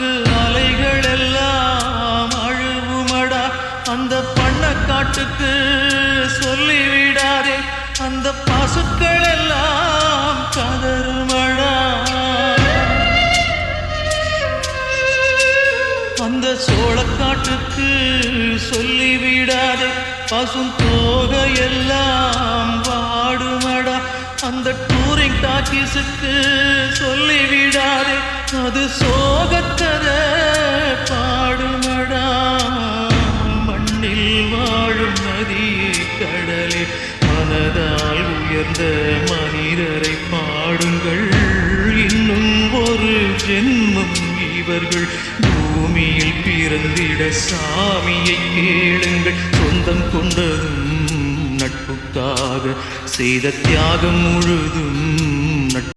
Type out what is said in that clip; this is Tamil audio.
அங்கு அலைகள் எல்லாம் அழுவுமடா. அந்த பண்ணக்காட்டுக்கு சொல்லிவிடாதே, அந்த பசுக்கள் எல்லாம் கதறுமடா. அந்த சோளக்காட்டுக்கு சொல்லிவிடாதே, பசும் தோகையெல்லாம் வாடுமடா. அந்த டூரிங் டாக்கீஸுக்கு சொல்லிவிடாதே, அது சோகக்கதை பாடுமடா. மண்ணில் வாழும் நதியே கடலே, மனதால் உயர்ந்த மனிதரை பாடுங்கள். இன்னும் ஒரு ஜென்மம் இவர்கள் பூமியில் பிறந்திட சாமியை கேளுங்கள். சொந்தம் கொண்டதும் நட்புக்காக செய்த தியாகம் முழுதும்